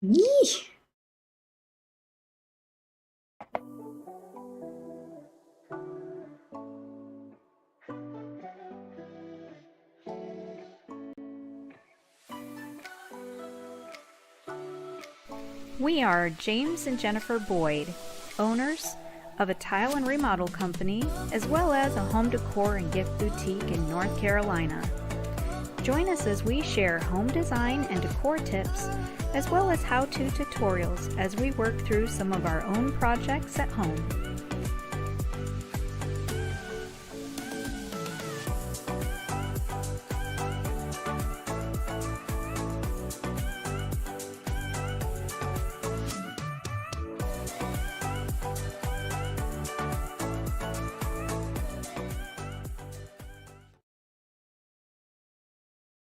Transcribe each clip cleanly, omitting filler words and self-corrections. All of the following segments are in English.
Yee. We are James and Jennifer Boyd, owners of a tile and remodel company, as well as a home decor and gift boutique in North Carolina. Join us as we share home design and decor tips, as well as how-to tutorials as we work through some of our own projects at home.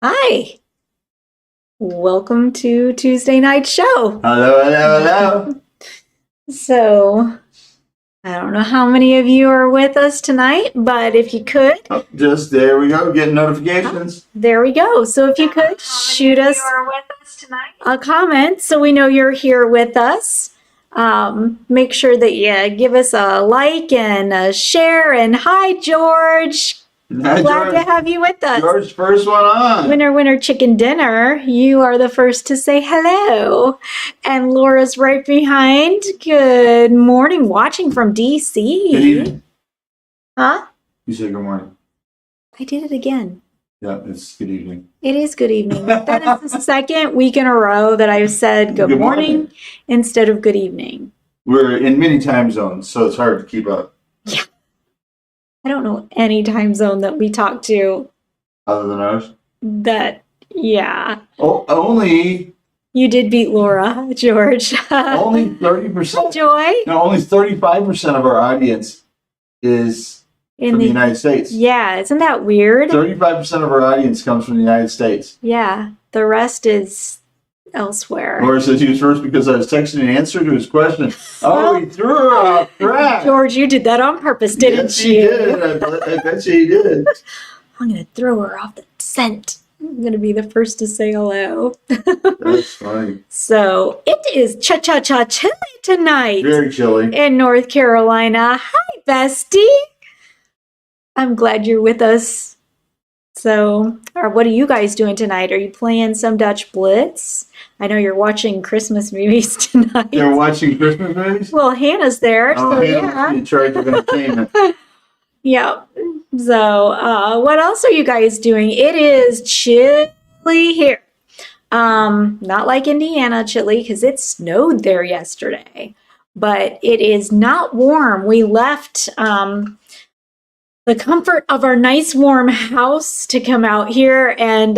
Hi, welcome to Tuesday night show. Hello, hello, hello. So, I don't know how many of you are with us tonight, but if you could, Just there we go, getting notifications. there we go. So if you could shoot us a comment so we know you're here with us. Make sure that you give us a like and a share. And hi, George. Hi, Glad to George. have you with us. George, first one on. Winner, winner, chicken dinner. You are the first to say hello. And Laura's right behind. Good morning, watching from DC. Good evening. Huh? You said good morning. I did it again. Yeah, it's good evening. It is good evening. That is the second week in a row that I've said good morning instead of good evening. We're in many time zones, so it's hard to keep up. Yeah. I don't know any time zone that we talk to Other than ours. that, yeah. Oh, only You did beat Laura, George. only 30%. Joy. No, only 35% of our audience is from the United States. Yeah, isn't that weird? 35% of our audience comes from the United States. Yeah, the rest is elsewhere. Laura says he was first because I was texting an answer to his question. Oh, he threw her off track. George, you did that on purpose, didn't Yes, you? he did. I bet you he did. I'm going to throw her off the scent. I'm going to be the first to say hello. That's funny. So, it is cha-cha-cha chilly tonight Very chilly. in North Carolina. Hi, bestie. I'm glad you're with us. So, what are you guys doing tonight? Are you playing some Dutch Blitz? I know you're watching Christmas movies tonight. They're watching Christmas movies? Well, Hannah's there, Oh, so Hannah's yeah. in charge of entertainment. Yeah. So, what else are you guys doing? It is chilly here. Not like Indiana chilly because it snowed there yesterday, but it is not warm. We left the comfort of our nice warm house to come out here, and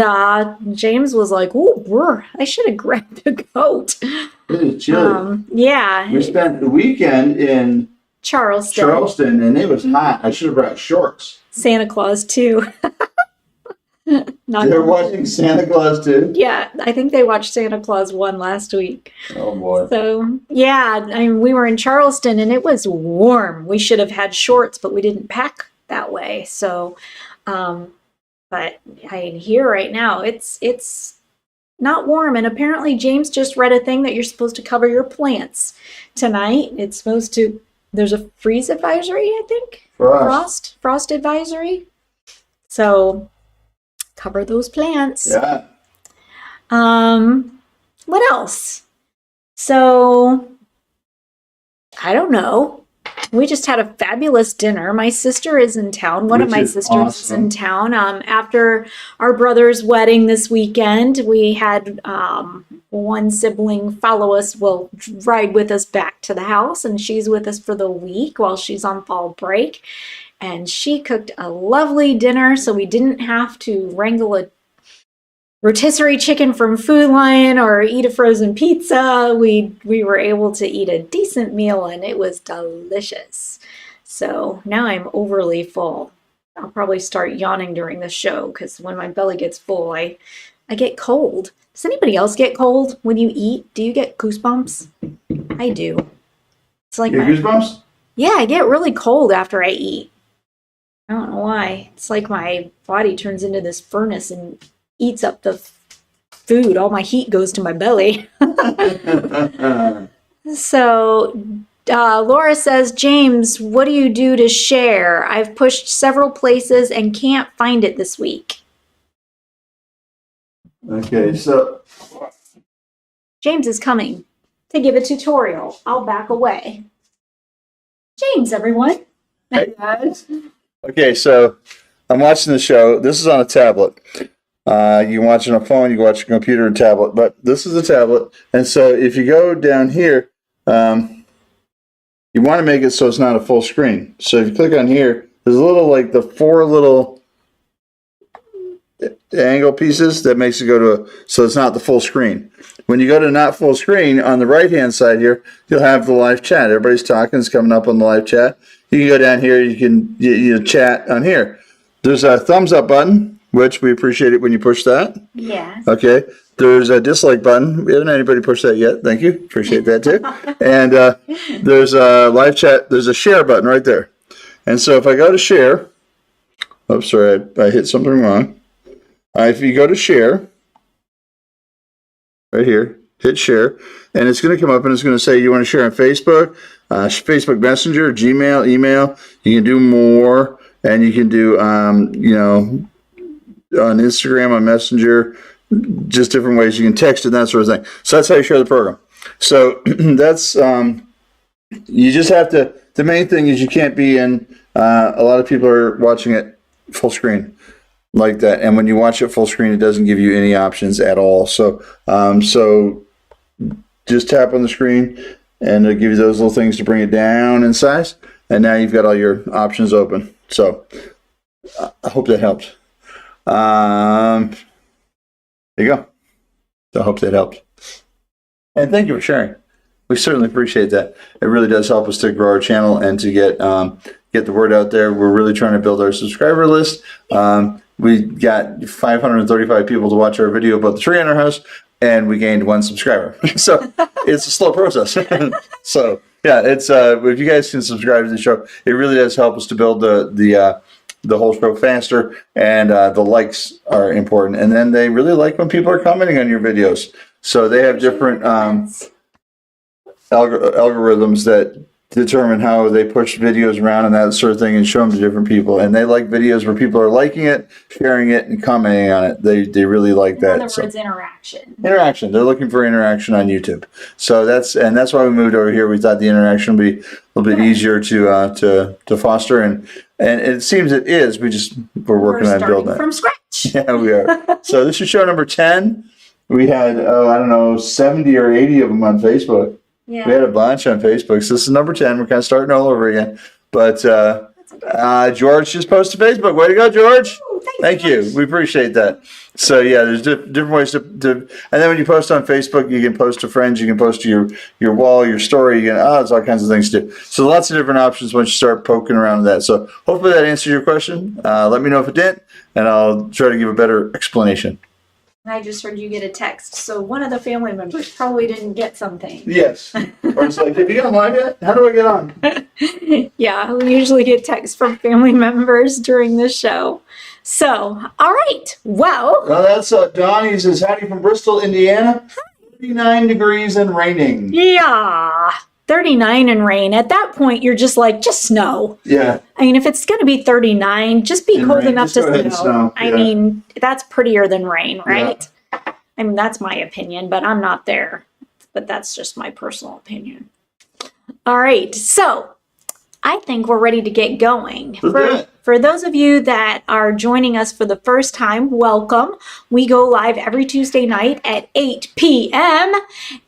James was like, "Oh, I should have grabbed a coat." It is chilly. Yeah, We spent the weekend in Charleston, and it was hot. I should have brought shorts. Santa Claus too. Not They're watching Santa Claus too? Yeah, I think they watched Santa Claus 1 last week. Oh boy. So, yeah, I mean, we were in Charleston and it was warm. We should have had shorts, but we didn't pack that way. So, but here right now, it's not warm. And apparently James just read a thing that you're supposed to cover your plants tonight. It's supposed to, there's a freeze advisory, I think. For us. Frost advisory. So, cover those plants. Yeah. What else? So, I don't know. We just had a fabulous dinner. My sister is in town. One of Which my is sisters is awesome. in town. After our brother's wedding this weekend, we had one sibling follow us, will ride with us back to the house, and she's with us for the week while she's on fall break. And she cooked a lovely dinner, so we didn't have to wrangle a rotisserie chicken from Food Lion or eat a frozen pizza. We were able to eat a decent meal, and it was delicious. So now I'm overly full. I'll probably start yawning during the show because when my belly gets full, I get cold. Does anybody else get cold when you eat? Do you get goosebumps? I do. It's like Your goosebumps? yeah, I get really cold after I eat. I don't know why. It's like my body turns into this furnace and eats up the food. All my heat goes to my belly. So Laura says, James, what do you do to share? I've pushed several places and can't find it this week. Okay, so James is coming to give a tutorial. I'll back away. James, everyone. hey guys. Okay, so I'm watching the show. This is on a tablet. You can watch it on a phone, you can watch a computer and tablet, but this is a tablet. And so if you go down here, you want to make it so it's not a full screen. So if you click on here, there's a little, like the 4 little angle pieces that makes it go to so it's not the full screen. When you go to not full screen, on the right hand side here, you'll have the live chat. Everybody's talking, it's coming up on the live chat. You can go down here, you can chat on here. There's a thumbs up button, which we appreciate it when you push that. Yeah. Okay. There's a dislike button. We haven't anybody pushed that yet. Thank you. Appreciate that too. And there's a live chat. There's a share button right there. And so if I go to share, oops, sorry, I hit something wrong. If you go to share, right here, hit share, and it's going to come up and it's going to say you want to share on Facebook, Facebook Messenger, Gmail, email. You can do more, and you can do, you know, on Instagram, on Messenger, just different ways you can text it, that sort of thing. So that's how you share the program. So that's, you just have to, the main thing is you can't be in, a lot of people are watching it full screen like that. And when you watch it full screen, it doesn't give you any options at all. So, so just tap on the screen and it'll give you those little things to bring it down in size. And now you've got all your options open. So I hope that helped. There you go. So I hope that helped. And thank you for sharing. We certainly appreciate that. It really does help us to grow our channel and to get the word out there. We're really trying to build our subscriber list. We got 535 people to watch our video about the tree in our house, and we gained 1 subscriber. So it's a slow process. So yeah, it's if you guys can subscribe to the show, it really does help us to build the whole show faster, and the likes are important. And then they really like when people are commenting on your videos. So they have different algorithms that determine how they push videos around and that sort of thing and show them to different people. And they like videos where people are liking it, sharing it, and commenting on it. They really like that. In other words, interaction. Interaction. They're looking for interaction on YouTube. So that's why we moved over here. We thought the interaction would be a little bit easier to foster, and it seems it is. We're working on building it from scratch. Yeah, we are. So this is show number 10. We had, I don't know, 70 or 80 of them on Facebook. Yeah. We had a bunch on Facebook. So this is number 10. We're kind of starting all over again. But George just posted Facebook. Way to go, George. Ooh, Thank you. We appreciate that. So yeah, there's different ways to, and then when you post on Facebook, you can post to friends, you can post to your wall, your story, there's all kinds of things to do. So lots of different options once you start poking around with that. So hopefully that answers your question. Let me know if it didn't, and I'll try to give a better explanation. I just heard you get a text, so one of the family members probably didn't get something. Yes. Or it's like, have you got live yet? How do I get on? Yeah, we usually get texts from family members during the show. So, all right. Well, that's Donnie says, howdy from Bristol, Indiana. 39 degrees and raining. Yeah, 39 and rain. At that point, you're just like, just snow. Yeah. I mean, if it's going to be 39, just be cold enough to snow. Yeah. I mean, that's prettier than rain, right? Yeah. I mean, that's my opinion, but I'm not there. But that's just my personal opinion. All right, so I think we're ready to get going. For those of you that are joining us for the first time, welcome. We go live every Tuesday night at 8 p.m.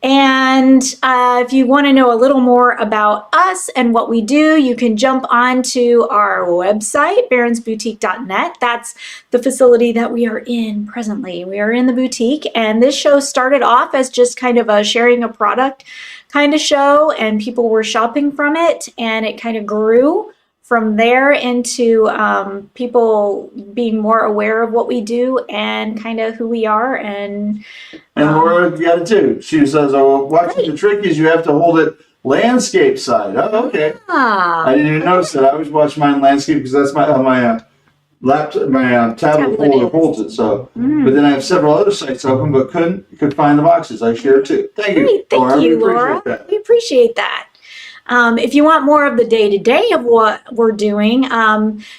And if you want to know a little more about us and what we do, you can jump onto our website, barronsboutique.net. That's the facility that we are in presently. We are in the boutique, and this show started off as just kind of a sharing a product kind of show, and people were shopping from it, and it kind of grew from there into people being more aware of what we do and kind of who we are. And Laura, you got it too. She says, watching the trick is you have to hold it landscape side. Oh, okay. I didn't even notice that. I always watch mine landscape because that's my laptop, my tablet holder holds it. So, but then I have several other sites open, but could find the boxes. I share too. Thank you. Great, thank Laura. you, We appreciate Laura. that. We appreciate that. If you want more of the day-to-day of what we're doing,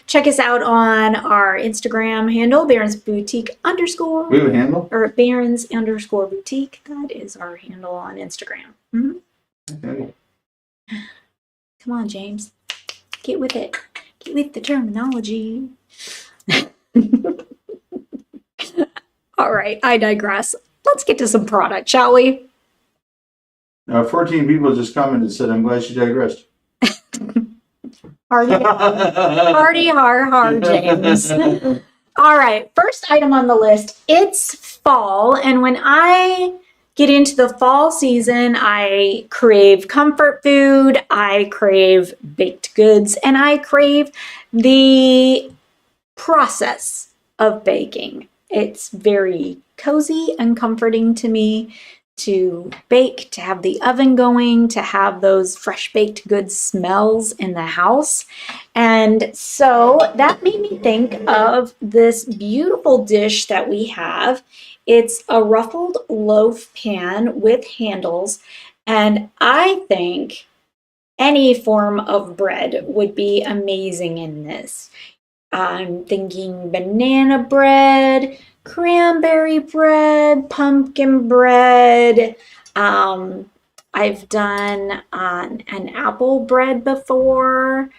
check us out on our Instagram handle, Barron's Boutique _ We have a handle. or Barron's _ Boutique. That is our handle on Instagram. Handle. Come on, James. Get with it. Get with the terminology. All right, I digress. Let's get to some product, shall we? 14 people just commented and said, "I'm glad she digressed." Hardy, hardy, har, James. All right, first item on the list. It's fall, and when I get into the fall season, I crave comfort food, I crave baked goods, and I crave the process of baking. It's very cozy and comforting to me to bake, to have the oven going, to have those fresh baked goods smells in the house. And so that made me think of this beautiful dish that we have. It's a ruffled loaf pan with handles, and I think any form of bread would be amazing in this. I'm thinking banana bread, cranberry bread, pumpkin bread. I've done an apple bread before,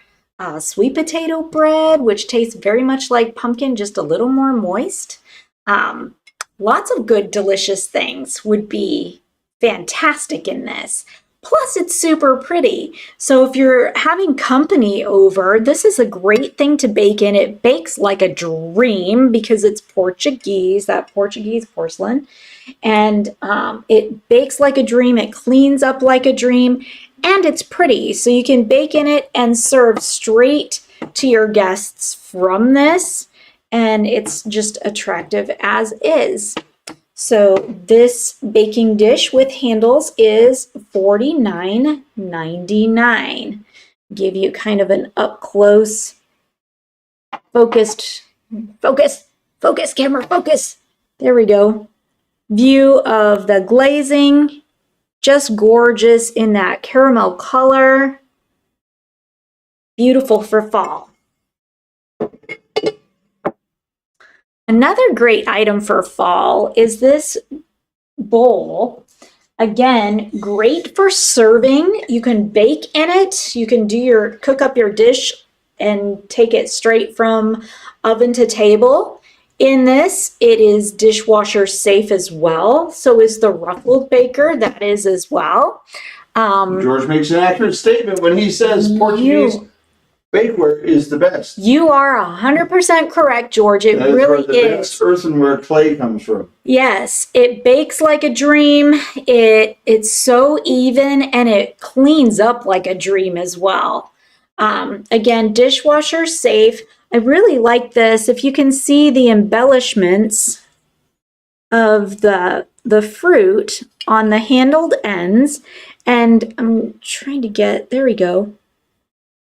sweet potato bread, which tastes very much like pumpkin, just a little more moist. Lots of good, delicious things would be fantastic in this. Plus, it's super pretty. So if you're having company over, this is a great thing to bake in. It bakes like a dream because it's Portuguese, that Portuguese porcelain. And it bakes like a dream. It cleans up like a dream. And it's pretty. So you can bake in it and serve straight to your guests from this. And it's just attractive as is. So this baking dish with handles is $49.99. Give you kind of an up close, focus, camera, focus. There we go. View of the glazing. Just gorgeous in that caramel color. Beautiful for fall. Another great item for fall is this bowl. Again, great for serving. You can bake in it. You can cook up your dish and take it straight from oven to table. In this, it is dishwasher safe as well. So is the ruffled baker. That is as well. George makes an accurate statement when he says Portuguese bakeware is the best. You are 100% correct, George. It really is. The best earthenware clay comes from. Yes, it bakes like a dream. It's so even, and it cleans up like a dream as well. Again, dishwasher safe. I really like this. If you can see the embellishments of the fruit on the handled ends, and I'm trying to there we go.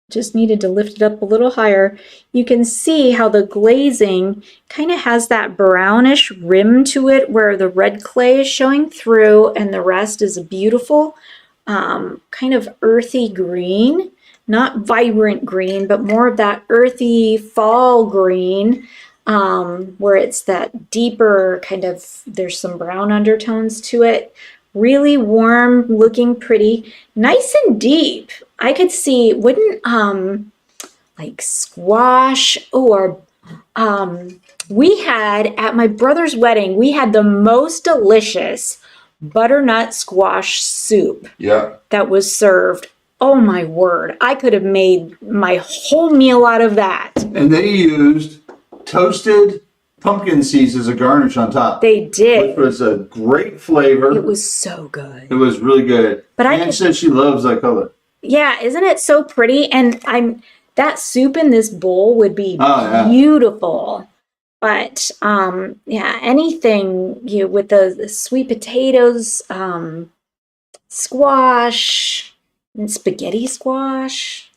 Just needed to lift it up a little higher. You can see how the glazing kind of has that brownish rim to it where the red clay is showing through, and the rest is a beautiful kind of earthy green. Not vibrant green, but more of that earthy fall green, where it's that deeper kind of, there's some brown undertones to it. Really warm, looking pretty, nice and deep. I could see, wouldn't like squash, or we had at my brother's wedding, we had the most delicious butternut squash soup. Yeah. That was served. Oh my word, I could have made my whole meal out of that. And they used toasted pumpkin seeds as a garnish on top. They did. Which was a great flavor. It was so good. It was really good. But Anne said she loves that color. Yeah, isn't it so pretty? And that soup in this bowl would be beautiful. But yeah, anything with the sweet potatoes, squash, and spaghetti squash.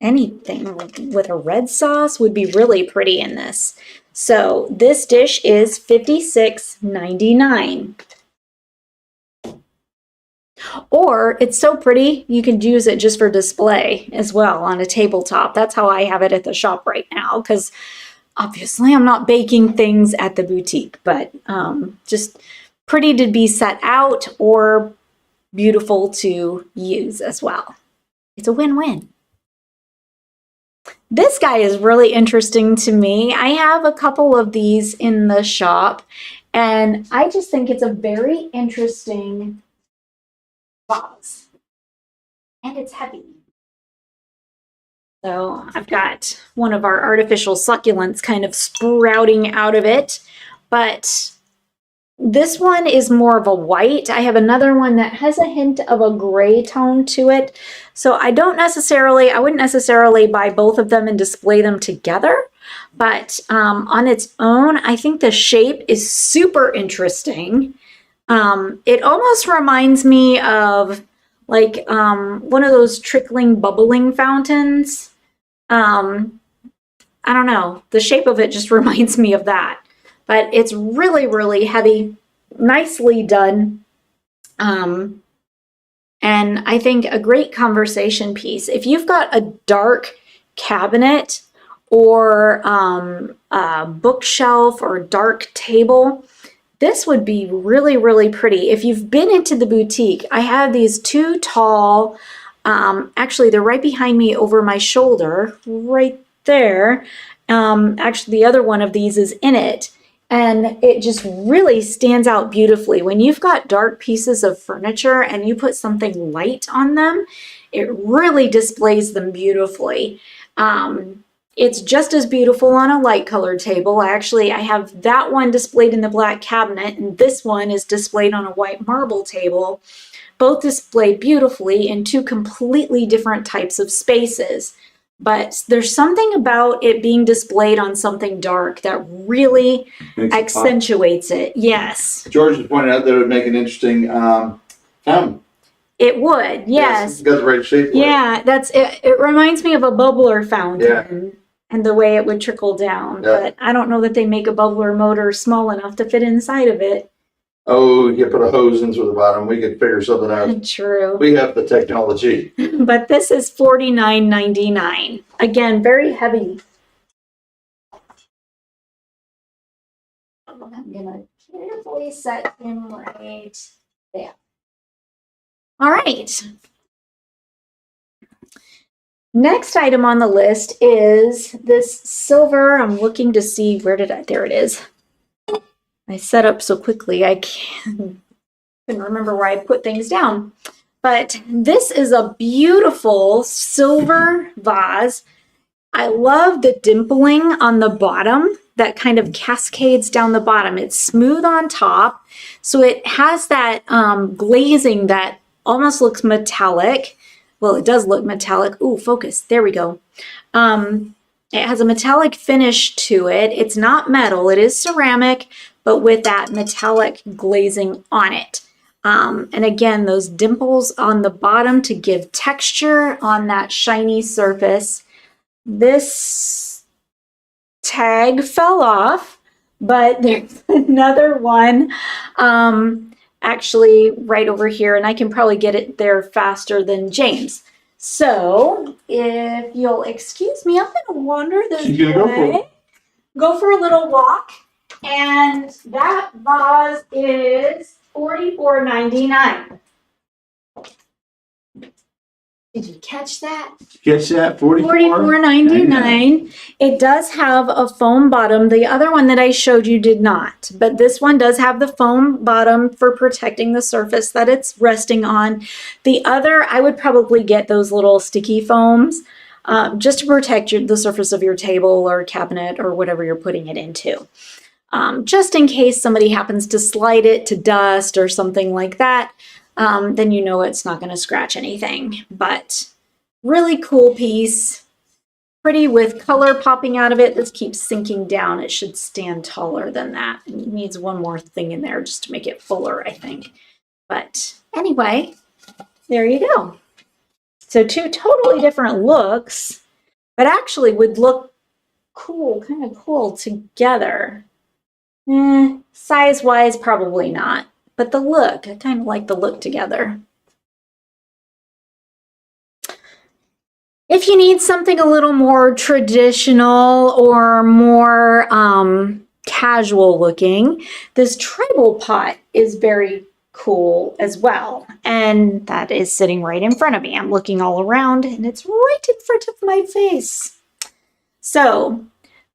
anything with a red sauce would be really pretty in this. So this dish is $56.99. Or it's so pretty, you can use it just for display as well on a tabletop. That's how I have it at the shop right now, because obviously I'm not baking things at the boutique, but just pretty to be set out or beautiful to use as well. It's a win-win. This guy is really interesting to me. I have a couple of these in the shop, and I just think it's a very interesting vase. And it's heavy. So I've got one of our artificial succulents kind of sprouting out of it, but this one is more of a white. I have another one that has a hint of a gray tone to it. So I wouldn't necessarily buy both of them and display them together, but on its own, I think the shape is super interesting. It almost reminds me of like one of those trickling, bubbling fountains. I don't know. The shape of it just reminds me of that. But it's really, really heavy, nicely done. And I think a great conversation piece. If you've got a dark cabinet or a bookshelf or a dark table, this would be really, really pretty. If you've been into the boutique, I have these two tall, actually they're right behind me over my shoulder, right there. Actually, the other one of these is in it. And it just really stands out beautifully. When you've got dark pieces of furniture and you put something light on them, it really displays them beautifully. It's just as beautiful on a light colored table. Actually, I have that one displayed in the black cabinet, and this one is displayed on a white marble table. Both displayed beautifully in two completely different types of spaces. But there's something about it being displayed on something dark that really accentuates it. Yes. George has pointed out that it would make an interesting fountain. It would, yes. It's got the right shape for it. Yeah, that's it. It reminds me of a bubbler fountain and the way it would trickle down. Yeah. But I don't know that they make a bubbler motor small enough to fit inside of it. Oh, you put a hose into the bottom. We could figure something out. True. We have the technology. But this is $49.99. Again, very heavy. I'm gonna carefully set him right there. All right. Next item on the list is this silver. I'm looking to see there it is. I set up so quickly I can't remember where I put things down. But this is a beautiful silver vase. I love the dimpling on the bottom that kind of cascades down the bottom. It's smooth on top, so it has that glazing that almost looks metallic. Well, it does look metallic. Ooh, focus. There we go. It has a metallic finish to it. It's not metal. It is ceramic, but with that metallic glazing on it. And again, those dimples on the bottom to give texture on that shiny surface. This tag fell off, but there's another one actually right over here, and I can probably get it there faster than James. So if you'll excuse me, I'm going to wander this way. Go for a little walk. And that vase is $44.99. Did you catch that? Catch that? $44.99. It does have a foam bottom. The other one that I showed you did not, but this one does have the foam bottom for protecting the surface that it's resting on. The other, I would probably get those little sticky foams just to protect the surface of your table or cabinet or whatever you're putting it into. Just in case somebody happens to slide it to dust or something like that, then you know it's not going to scratch anything. But really cool piece, pretty with color popping out of it. This keeps sinking down. It should stand taller than that. It needs one more thing in there just to make it fuller, I think. But anyway, there you go. So two totally different looks. but actually would look cool, kind of cool together. Size-wise, probably not, but the look, I kind of like the look together. If you need something a little more traditional or more casual looking, this tribal pot is very cool as well. And that is sitting right in front of me. I'm looking all around and it's right in front of my face. So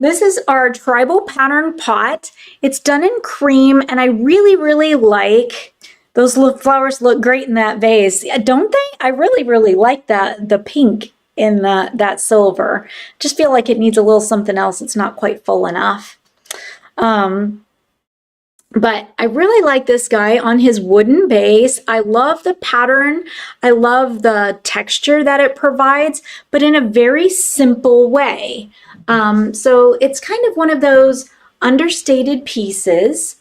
this is our tribal pattern pot. It's done in cream and I really, really like those flowers. Look great in that vase, don't they? I really, really like the pink in that silver. Just feel like it needs a little something else. It's not quite full enough. But I really like this guy on his wooden base. I love the pattern. I love the texture that it provides, but in a very simple way. So it's kind of one of those understated pieces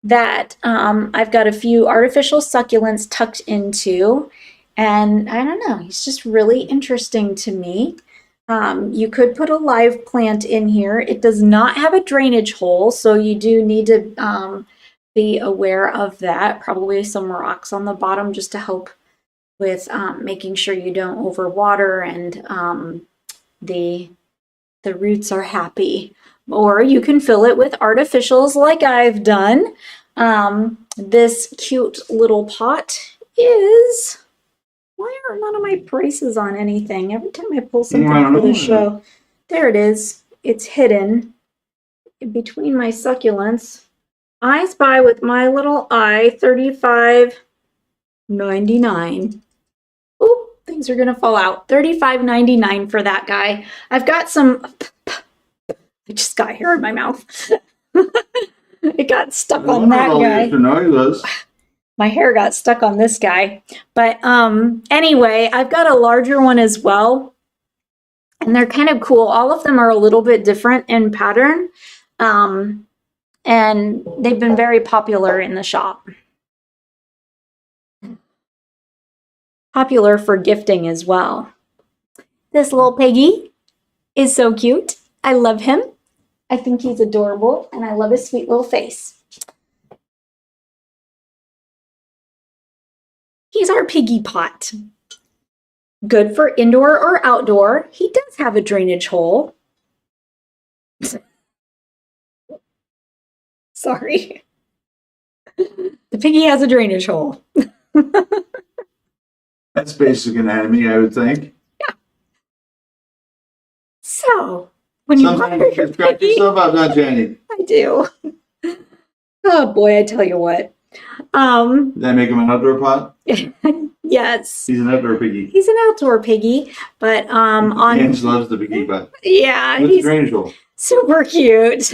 that I've got a few artificial succulents tucked into. And I don't know, he's just really interesting to me. You could put a live plant in here. It does not have a drainage hole, so you do need to be aware of that. Probably some rocks on the bottom just to help with making sure you don't overwater and the roots are happy. Or you can fill it with artificials like I've done. This cute little pot is... Why are none of my prices on anything? Every time I pull something for the show, there it is. It's hidden between my succulents. I Spy with my little eye, $35.99. Oop, things are gonna fall out. $35.99 for that guy. I've got some. I just got hair in my mouth. It got stuck on that guy. My hair got stuck on this guy. But anyway, I've got a larger one as well. And they're kind of cool. All of them are a little bit different in pattern. And they've been very popular in the shop. Popular for gifting as well. This little piggy is so cute. I love him. I think he's adorable. And I love his sweet little face. He's our piggy pot. Good for indoor or outdoor. He does have a drainage hole. Sorry. The piggy has a drainage hole. That's basic anatomy, I would think. Yeah. So, when you water your scratch piggy, yourself out, not Jenny. I do. Oh boy, I tell you what. Did that make him an outdoor pot? Yes. He's an outdoor piggy. He's an outdoor piggy, but on James loves the piggy pot. Yeah, What's he's drainage hole? super cute.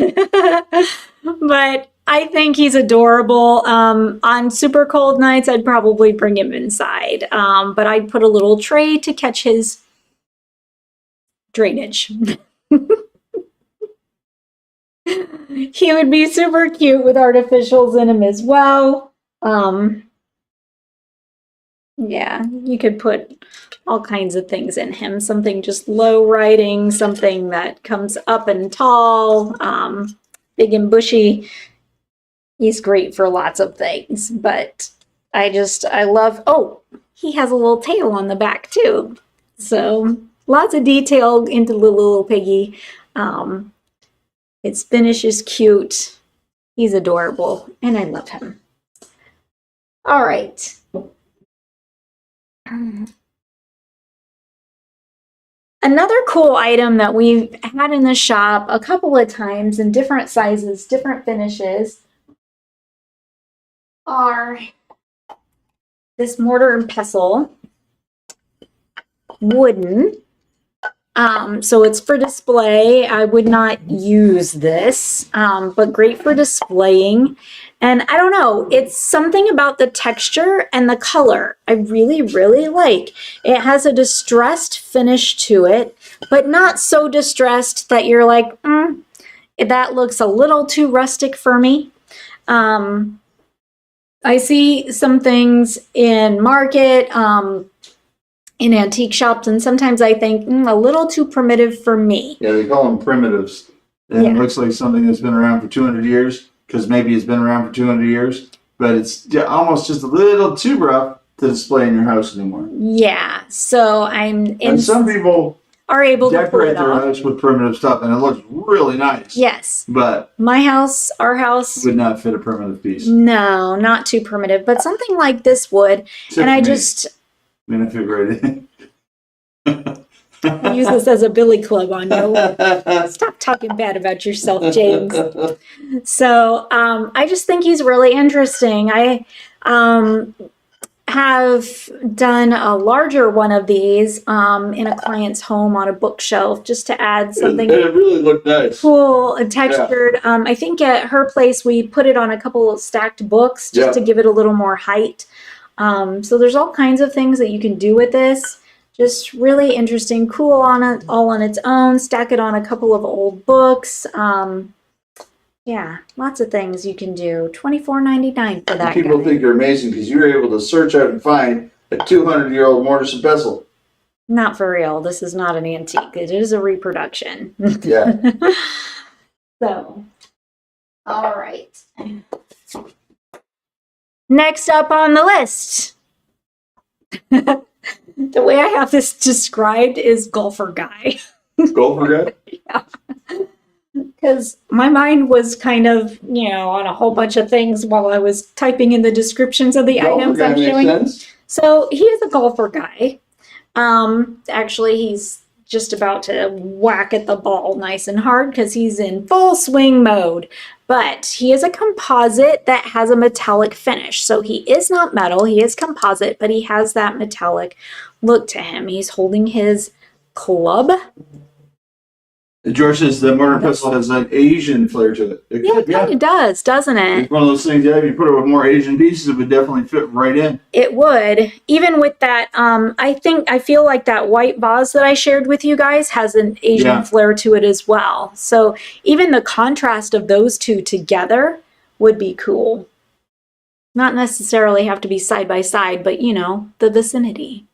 But I think he's adorable. On super cold nights, I'd probably bring him inside. But I'd put a little tray to catch his drainage. He would be super cute with artificials in him as well. Yeah, you could put all kinds of things in him. Something just low riding, something that comes up and tall, big and bushy. He's great for lots of things, but I love, oh, he has a little tail on the back too. So lots of detail into the little piggy. His finish is cute. He's adorable, and I love him. All right. Another cool item that we've had in the shop a couple of times in different sizes, different finishes, are this mortar and pestle, wooden. So it's for display. I would not use this, but great for displaying. And I don't know, it's something about the texture and the color I really, really like. It has a distressed finish to it, but not so distressed that you're like, that looks a little too rustic for me. I see some things in market, in antique shops, and sometimes I think a little too primitive for me. Yeah, they call them primitives. And it looks like something that's been around for 200 years, because maybe it's been around for 200 years, but it's almost just a little too rough to display in your house anymore. Yeah, so And some people are able to pull decorate it their off. house with primitive stuff, and it looks really nice. Yes. But My house, our house, would not fit a primitive piece. no, not too primitive, but something like this would. Except And I for me. just I mean, I fit right in. use this as a billy club on you. Stop talking bad about yourself, James. So I just think he's really interesting. I have done a larger one of these in a client's home on a bookshelf just to add something It really looked nice. cool and textured. Yeah. I think at her place we put it on a couple of stacked books just to give it a little more height. So there's all kinds of things that you can do with this. Just really interesting, cool on it, all on its own. Stack it on a couple of old books. Yeah, lots of things you can do. $24.99 for that. People think you're amazing because you're able to search out and find a 200-year-old mortise and pestle. Not for real. This is not an antique. It is a reproduction. Yeah. So, all right. Next up on the list. The way I have this described is golfer guy. Golfer guy? Yeah. Because my mind was kind of, on a whole bunch of things while I was typing in the descriptions of the items I'm showing. Sense. So he is a golfer guy. Actually, he's just about to whack at the ball nice and hard because he's in full swing mode. But he is a composite that has a metallic finish. So he is not metal, he is composite, but he has that metallic look to him. He's holding his club. George says the mortar pestle has an Asian flair to it. It kind of does, doesn't it? It's one of those things, if you put it with more Asian pieces, it would definitely fit right in. It would. Even with that, I feel like that white vase that I shared with you guys has an Asian flair to it as well. So even the contrast of those two together would be cool. Not necessarily have to be side by side, but the vicinity.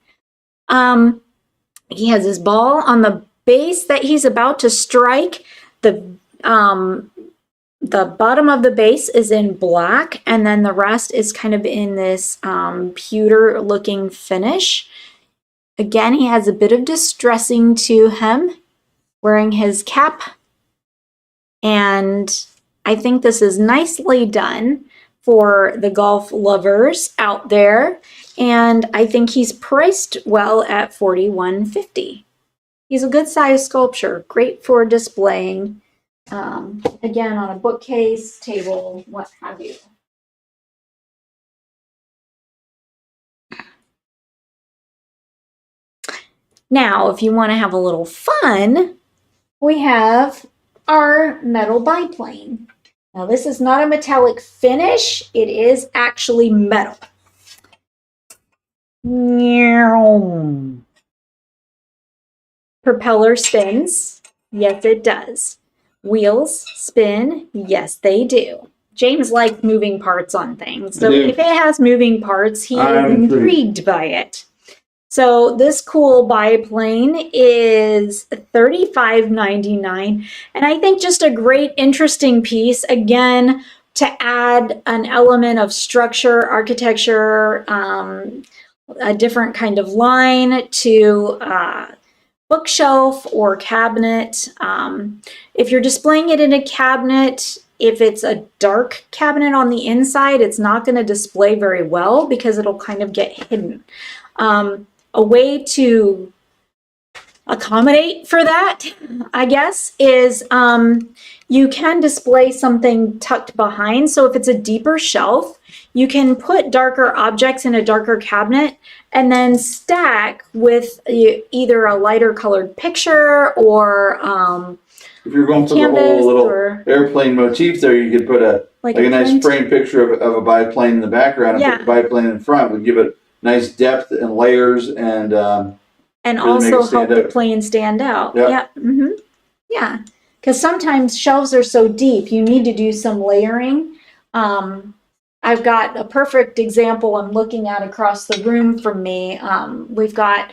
He has his ball on the base that he's about to strike. The bottom of the base is in black, and then the rest is kind of in this pewter looking finish. Again, he has a bit of distressing to him, wearing his cap, and I think this is nicely done for the golf lovers out there, and I think he's priced well at $41.50. He's a good size sculpture, great for displaying, again, on a bookcase, table, what have you. Now, if you want to have a little fun, we have our metal biplane. Now, this is not a metallic finish, it is actually metal. Propeller spins. Yes, it does. Wheels spin. Yes, they do. James likes moving parts on things. So if it has moving parts, he is intrigued by it. So this cool biplane is $35.99. And I think just a great, interesting piece, again, to add an element of structure, architecture, a different kind of line to bookshelf or cabinet. If you're displaying it in a cabinet, if it's a dark cabinet on the inside, it's not going to display very well because it'll kind of get hidden. A way to accommodate for that, I guess, is you can display something tucked behind. So if it's a deeper shelf, you can put darker objects in a darker cabinet and then stack with either a lighter colored picture or if you're going for the whole little airplane motif there, you could put a nice framed picture of a biplane in the background and put the biplane in front. Would give it nice depth and layers and really also help the plane stand out. Yeah, because sometimes shelves are so deep, you need to do some layering. I've got a perfect example I'm looking at across the room from me. We've got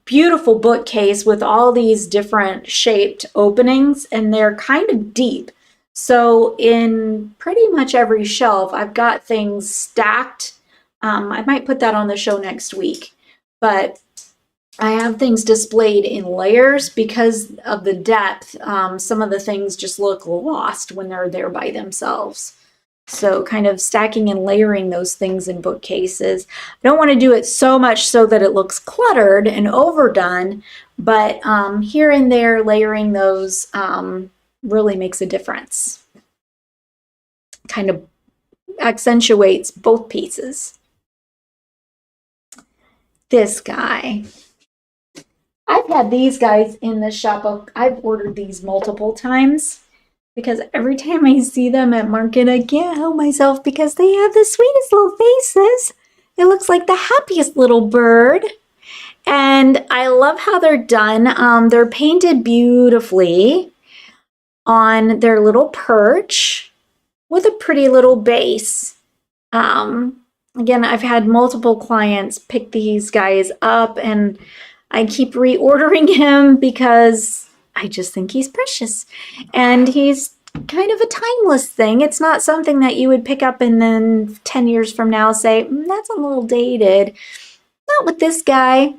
beautiful bookcase with all these different shaped openings, and they're kind of deep. So in pretty much every shelf, I've got things stacked. I might put that on the show next week, but I have things displayed in layers because of the depth. Some of the things just look lost when they're there by themselves. So kind of stacking and layering those things in bookcases. I don't want to do it so much so that it looks cluttered and overdone, but here and there layering those really makes a difference. Kind of accentuates both pieces. This guy. I've had these guys in the shop. I've ordered these multiple times because every time I see them at market, I can't help myself because they have the sweetest little faces. It looks like the happiest little bird. And I love how they're done. They're painted beautifully on their little perch with a pretty little base. Again, I've had multiple clients pick these guys up, and I keep reordering him because I just think he's precious. And he's kind of a timeless thing. It's not something that you would pick up and then 10 years from now say, that's a little dated. Not with this guy.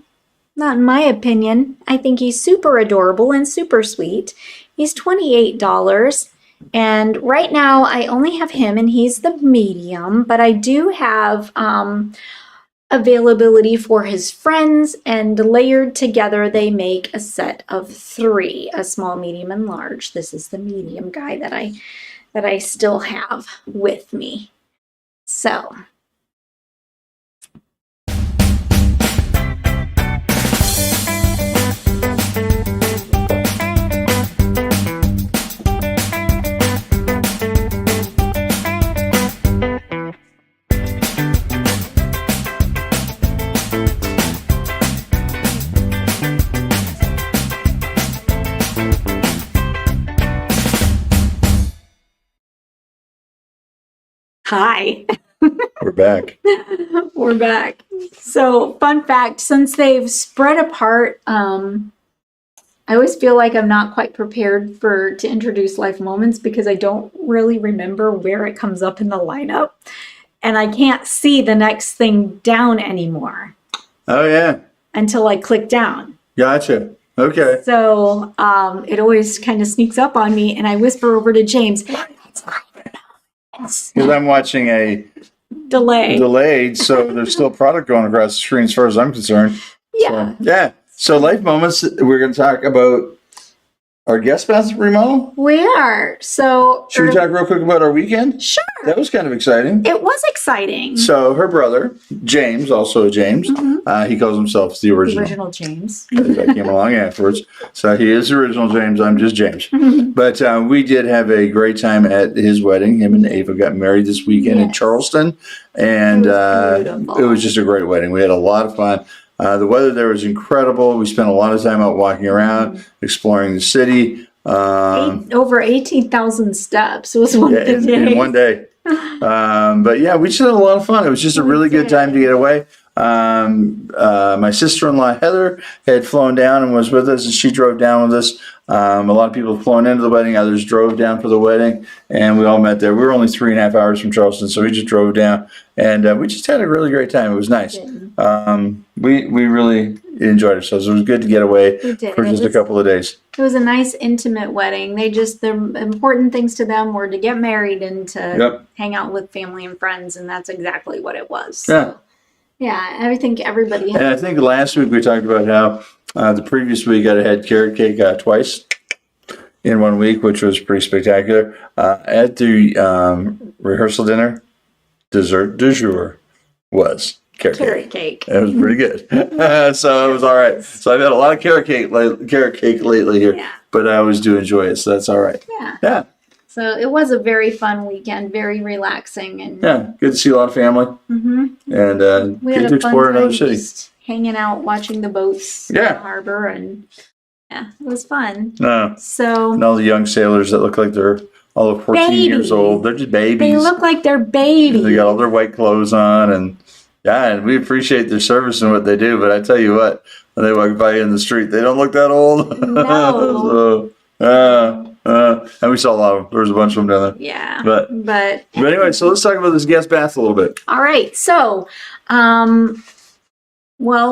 Not in my opinion. I think he's super adorable and super sweet. He's $28. And right now I only have him, and he's the medium, but I do have availability for his friends, and layered together they make a set of 3, a small, medium, and large. This is the medium guy that I still have with me. So hi. We're back. We're back. So, fun fact, since they've spread apart, I always feel like I'm not quite prepared to introduce Life Moments because I don't really remember where it comes up in the lineup, and I can't see the next thing down anymore. Oh, yeah. Until I click down. Gotcha. Okay. So it always kind of sneaks up on me, and I whisper over to James, Because I'm watching a delayed, so there's still product going across the screen as far as I'm concerned. Yeah. So Life Moments, we're going to talk about our guest bathroom remodel. We are. So Should we talk real quick about our weekend? Sure. That was kind of exciting. It was exciting. So her brother, James, also James, he calls himself the original James. I came along afterwards. So he is the original James. I'm just James. But we did have a great time at his wedding. Him and Ava got married this weekend in Charleston. And it was just a great wedding. We had a lot of fun. The weather there was incredible. We spent a lot of time out walking around, exploring the city. Over 18,000 steps was one of the days. In one day. But yeah, we just had a lot of fun. It was just a really good time to get away. My sister-in-law Heather had flown down and was with us, and she drove down with us. A lot of people flown into the wedding, others drove down for the wedding, and we all met there. We were only 3.5 hours from Charleston, so we just drove down, and we just had a really great time. It was nice. We really enjoyed ourselves. It was good to get away for just a couple of days. It was a nice, intimate wedding. The important things to them were to get married and to hang out with family and friends, and that's exactly what it was. So, yeah, I think everybody. And I think last week we talked about how the previous week I had carrot cake twice in 1 week, which was pretty spectacular. At the rehearsal dinner, dessert du jour was carrot cake. It was pretty good. So it was all right. So I've had a lot of carrot cake lately here, but I always do enjoy it, so that's all right. Yeah. So it was a very fun weekend, very relaxing, and good to see a lot of family. And we good had to explore another city. Just hanging out, watching the boats in the harbor, and it was fun. And all the young sailors that look like they're although 14 years old, Babies. they're just babies. They look like they're babies. They got all their white clothes on, and yeah, and we appreciate their service and what they do. But I tell you what, when they walk by you in the street, they don't look that old. No. And we saw a lot of them. There was a bunch of them down there. Yeah. But anyway, so let's talk about this guest bath a little bit. All right. So, well,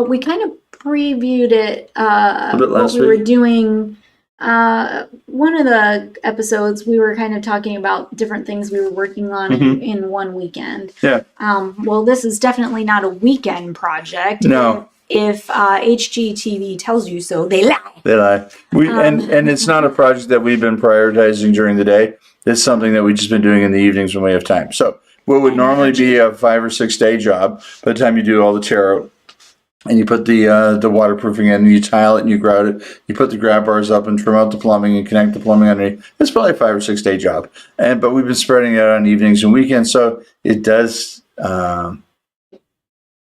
we kind of previewed it, A bit what last we were week. doing. One of the episodes, we were kind of talking about different things we were working on in one weekend. Yeah. Well, this is definitely not a weekend project. No. If HGTV tells you so, they lie. They lie. And it's not a project that we've been prioritizing during the day. It's something that we've just been doing in the evenings when we have time. So what would normally be a 5 or 6 day job, by the time you do all the tear out, and you put the waterproofing in, and you tile it and you grout it, you put the grab bars up and trim out the plumbing and connect the plumbing underneath. It's probably a 5 or 6 day job. But we've been spreading it out on evenings and weekends, so it does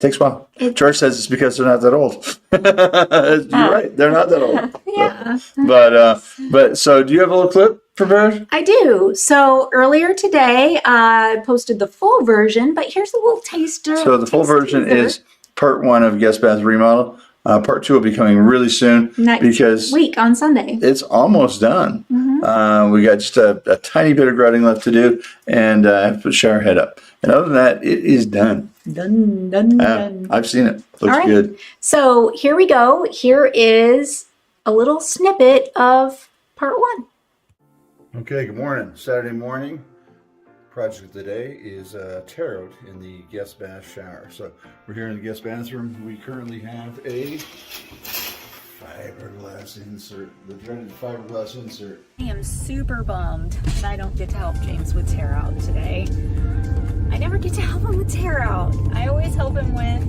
takes a while. George says it's because they're not that old. You're right, they're not that old. Yeah. But so do you have a little clip prepared? I do. So earlier today, I posted the full version, but here's a little taster. So the full version is part 1 of Guest Bath Remodel. Part 2 will be coming really soon because week on Sunday. It's almost done. We got just a tiny bit of grouting left to do, and I have to put the shower head up. And other than that, it is done. Done. I've seen it. Looks good. So here we go. Here is a little snippet of part 1. Okay, good morning. Saturday morning. Project of the day is tear out in the guest bath shower. So we're here in the guest bathroom. We currently have a fiberglass insert, the dreaded fiberglass insert. I am super bummed that I don't get to help James with tear out today. I never get to help him with tear out. I always help him with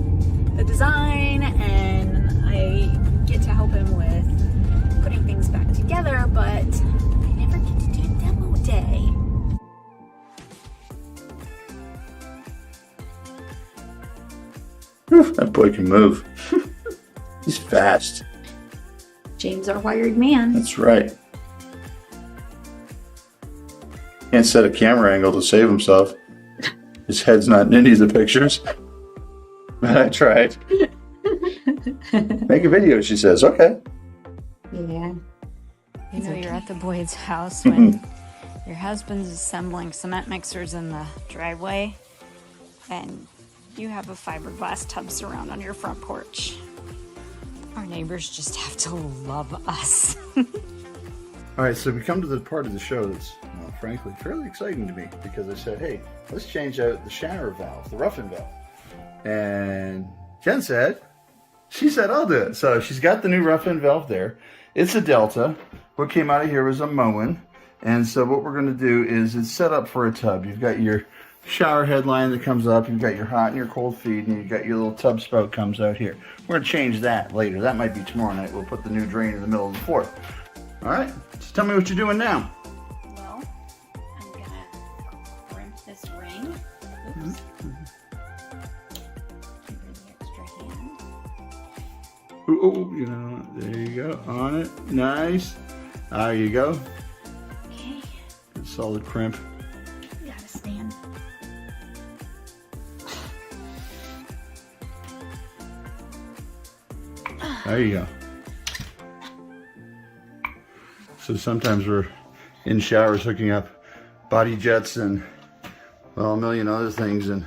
the design, and I get to help him with putting things back together, but I never get to do demo day. Whew, that boy can move. He's fast. James, our wired man. That's right. Can't set a camera angle to save himself. His head's not in any of the pictures. But I tried. Make a video, she says. Okay. Yeah. You know, you're at the Boyd's house when your husband's assembling cement mixers in the driveway, and you have a fiberglass tub surround on your front porch. Our neighbors just have to love us. All right, so we come to the part of the show that's, well, frankly, fairly exciting to me because I said, hey, let's change out the shower valve, the rough-in valve. And Jen said, I'll do it. So she's got the new rough-in valve there. It's a Delta. What came out of here was a Moen. And so what we're going to do is it's set up for a tub. You've got your shower headline that comes up, you've got your hot and your cold feed, and you've got your little tub spout comes out here. We're going to change that later. That might be tomorrow night. We'll put the new drain in the middle of the floor. All right, so tell me what you're doing now. Well, I'm gonna crimp this ring. Oops. Give her the extra hand. Ooh, you know, there you go. On it. Nice. There you go. Okay, Good solid crimp. you gotta stand. There you go. So sometimes we're in showers hooking up body jets and, well, a million other things, and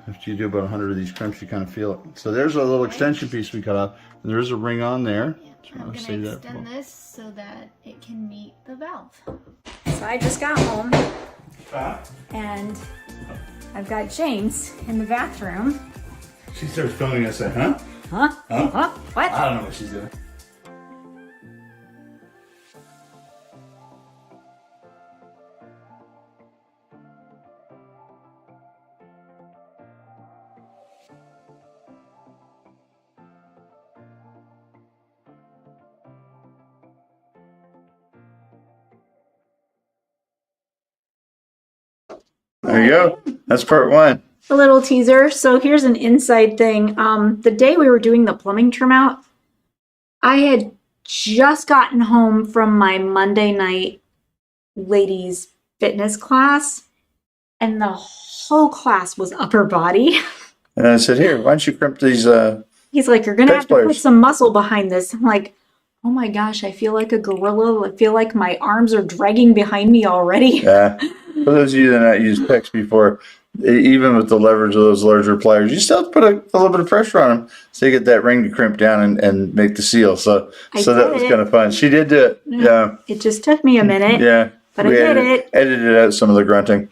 after you do about 100 of these crimps, you kind of feel it. So there's a little extension piece we cut off, and there's a ring on there. I'm gonna extend this so that it can meet the valve. So I just got home, and I've got James in the bathroom. She starts filming us saying, huh? Huh? Huh? Huh? What? I don't know what she's doing. There you go. That's part 1. A little teaser. So here's an inside thing. The day we were doing the plumbing trim out, I had just gotten home from my Monday night ladies' fitness class, and the whole class was upper body. And I said, here, why don't you crimp these? He's like, you're gonna Pitch have to put players. some muscle behind this. I'm like, oh my gosh, I feel like a gorilla. I feel like my arms are dragging behind me already. Yeah. For those of you that have not used picks before, even with the leverage of those larger pliers, you still have to put a little bit of pressure on them so you get that ring to crimp down and make the seal. So I that did was it. kind of fun. She did do it. Yeah. It just took me a minute. Yeah. But I did it. Edited out some of the grunting.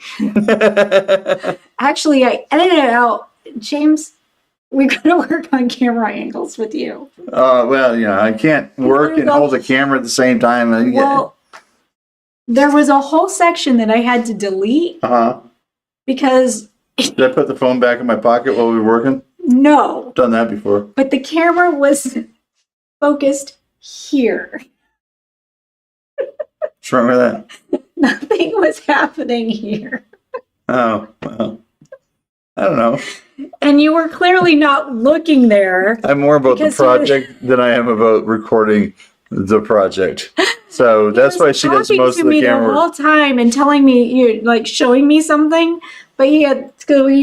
Actually, I edited it out. James, we gotta work on camera angles with you. Well, I can't work and hold a camera at the same time. Well, there was a whole section that I had to delete because Did I put the phone back in my pocket while we were working? no, Done that before. but the camera was focused here. What's wrong with that? Nothing was happening here. Oh, well. I don't know. And you were clearly not looking there. I'm more about the Because project than I am about recording the project. So that's why she does most of the the camera work. whole time and telling me, you like showing me something, but he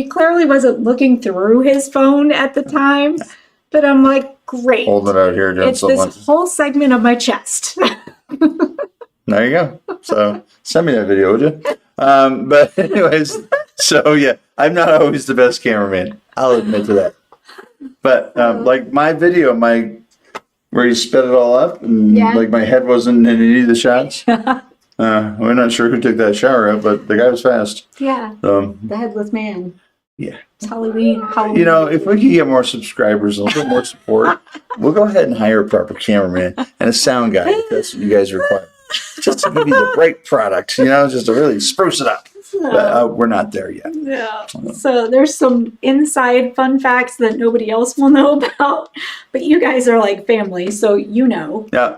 clearly wasn't looking through his phone at the time. But I'm like, great. Holding it out here doing It's something. this whole segment of my chest. There you go. So send me that video, would you? But anyways, so yeah, I'm not always the best cameraman. I'll admit to that. But like my video, where you sped it all up, and Yeah. like my head wasn't in any of the shots. We're not sure who took that shower out, but the guy was fast. Yeah, the headless man. Yeah. It's Halloween. If we could get more subscribers and a little more support, we'll go ahead and hire a proper cameraman and a sound guy if that's what you guys require. Just to give you the right product, just to really spruce it up. But we're not there yet. Yeah. So there's some inside fun facts that nobody else will know about, but you guys are like family, so you know. Yeah.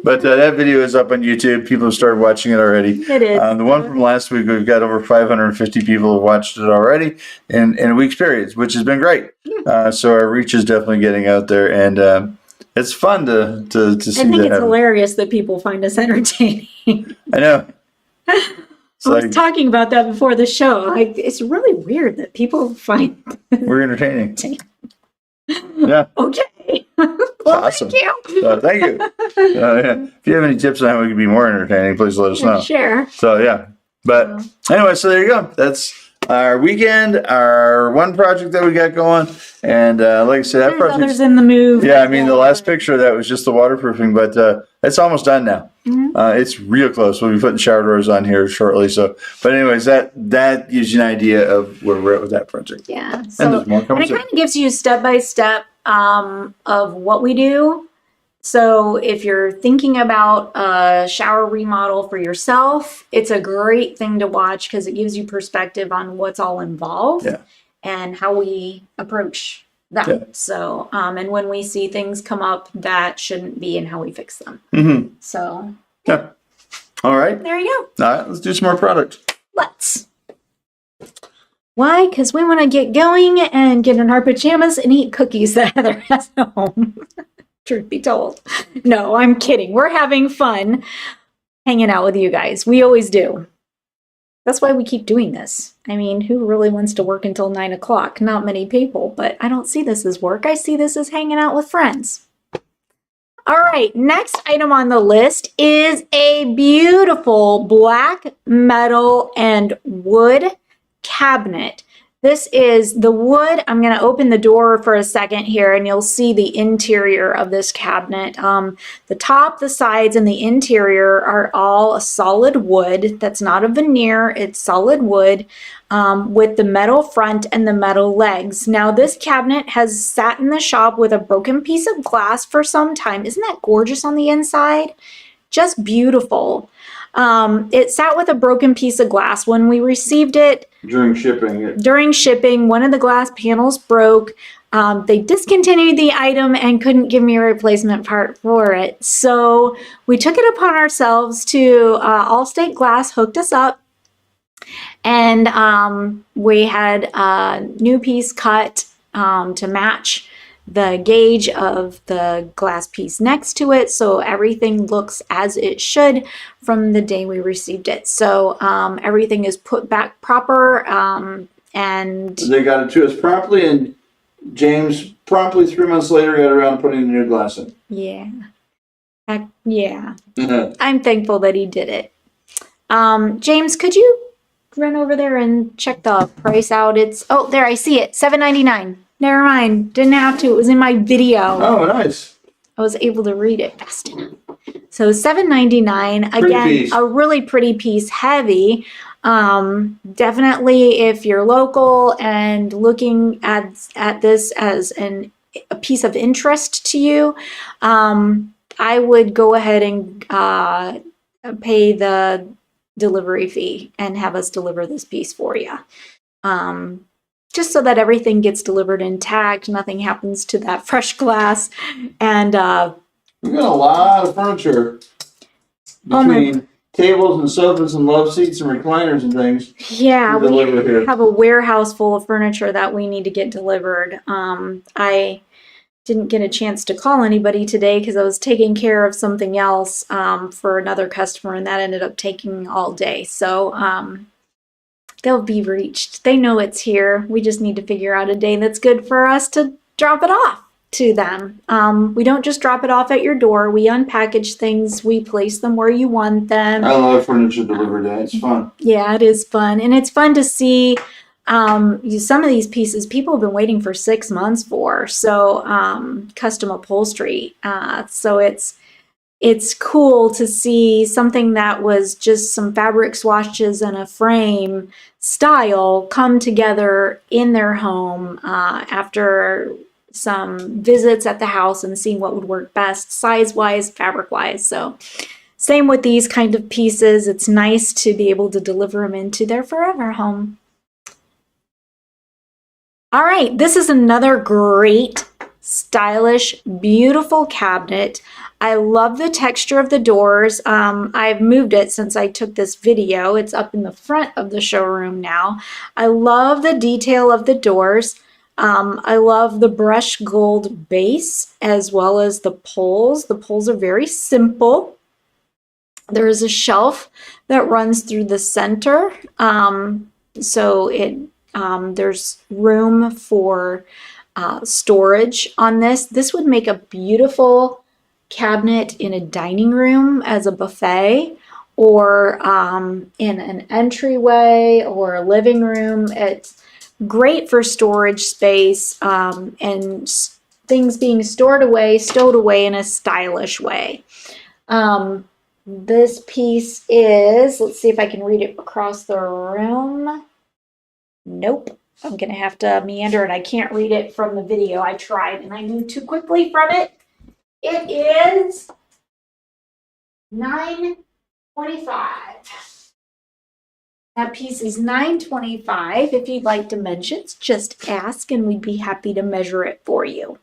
But that video is up on YouTube. People have started watching it already. It is. The one from last week, we've got over 550 people who have watched it already in a week's period, which has been great. So our reach is definitely getting out there, and it's fun to see I think that it's happen. hilarious that people find us entertaining. I know. It's I was like, talking about that before the show. Like, it's really weird that people find. we're entertaining. Yeah. Okay. Well, Awesome. Thank you. Thank you. Yeah. If you have any tips on how we can be more entertaining, please let us know. Share. So yeah. But anyway, so there you go. That's our weekend, our one project that we got going. And like I said, that There's project. others in the move. Yeah, I mean, the last picture of that was just the waterproofing, but it's almost done now. It's real close. We'll be putting shower doors on here shortly. So, but anyways, that gives you an idea of where we're at with that project. Yeah. And So, there's more and coming it soon. kind of gives you step by step of what we do. So if you're thinking about a shower remodel for yourself, it's a great thing to watch because it gives you perspective on what's all involved Yeah. and how we approach them. Yeah. So, and when we see things come up that shouldn't be and how we fix them. Mm-hmm. So Yeah. All right. there you go. All right. Let's do some more product. Let's. Why? Because we want to get going and get in our pajamas and eat cookies that Heather has at home. Truth be told. No, I'm kidding. We're having fun hanging out with you guys. We always do. That's why we keep doing this. I mean, who really wants to work until 9 o'clock? Not many people, but I don't see this as work. I see this as hanging out with friends. All right, next item on the list is a beautiful black metal and wood cabinet. This is the wood. I'm going to open the door for a second here and you'll see the interior of this cabinet. The top, the sides, and the interior are all solid wood. That's not a veneer, it's solid wood with the metal front and the metal legs. Now this cabinet has sat in the shop with a broken piece of glass for some time. Isn't that gorgeous on the inside? Just beautiful. It sat with a broken piece of glass. When we received it, During shipping, one of the glass panels broke. They discontinued the item and couldn't give me a replacement part for it. So we took it upon ourselves to Allstate Glass hooked us up. And we had a new piece cut to match the gauge of the glass piece next to it, so everything looks as it should from the day we received it. So everything is put back proper, and They got it to us promptly, and James promptly 3 months later got around to putting the new glass in. yeah, I'm thankful that he did it. James, could you run over there and check the price out? Oh, there, I see it, $7.99. Never mind, didn't have to. It was in my video. Oh, nice. I was able to read it fast enough. So $7.99. Again, piece. a really pretty piece, heavy. Definitely, if you're local and looking at this as a piece of interest to you, I would go ahead and pay the delivery fee and have us deliver this piece for you. Just so that everything gets delivered intact, nothing happens to that fresh glass, and We've got a lot of furniture between tables and sofas and love seats and recliners and things. yeah, we Deliver here. have a warehouse full of furniture that we need to get delivered. I didn't get a chance to call anybody today because I was taking care of something else for another customer, and that ended up taking all day. So they'll be reached. They know it's here. We just need to figure out a day that's good for us to drop it off to them. We don't just drop it off at your door. We unpackage things. We place them where you want them. I love furniture delivery day. It's fun. Yeah, it is fun. And it's fun to see some of these pieces people have been waiting for 6 months for. So custom upholstery. So it's cool to see something that was just some fabric swatches and a frame style come together in their home after some visits at the house and seeing what would work best size-wise, fabric-wise. So same with these kind of pieces. It's nice to be able to deliver them into their forever home. All right, this is another great, stylish, beautiful cabinet. I love the texture of the doors. I've moved it since I took this video. It's up in the front of the showroom now. I love the detail of the doors. I love the brushed gold base as well as the pulls. The pulls are very simple. There is a shelf that runs through the center. So there's room for storage on this. This would make a beautiful cabinet in a dining room as a buffet, or in an entryway or a living room. It's great for storage space and things being stowed away in a stylish way. This piece is, let's see if I can read it across the room. Nope. I'm going to have to meander, and I can't read it from the video. I tried and I moved too quickly from it. It is $9.25. That piece is $9.25. If you'd like dimensions, just ask and we'd be happy to measure it for you.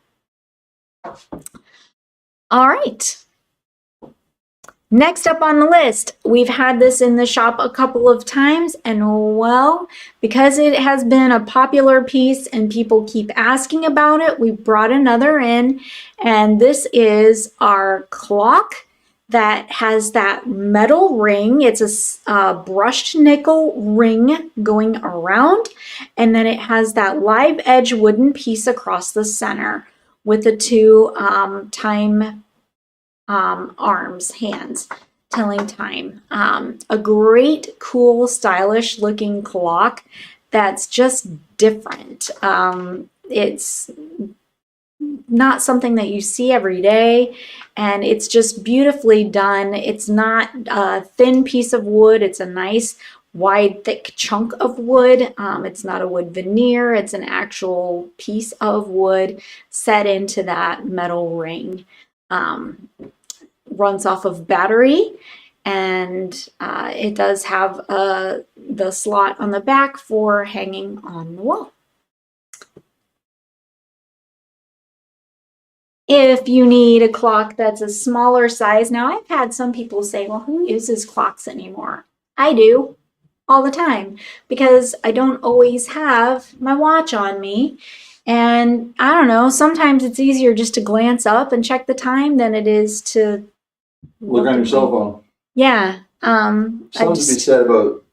All right. Next up on the list, we've had this in the shop a couple of times, and well, because it has been a popular piece and people keep asking about it, we brought another in, and this is our clock that has that metal ring. It's a brushed nickel ring going around, and then it has that live edge wooden piece across the center with the two time hands telling time. A great, cool, stylish looking clock that's just different. It's not something that you see every day, and it's just beautifully done. It's not a thin piece of wood. It's a nice wide thick chunk of wood. It's not a wood veneer. It's an actual piece of wood set into that metal ring. Runs off of battery, and it does have the slot on the back for hanging on the wall. If you need a clock that's a smaller size, now I've had some people say, well, who uses clocks anymore? I do all the time because I don't always have my watch on me. And I don't know, sometimes it's easier just to glance up and check the time than it is to Look on your cell phone. Yeah. Something to be said about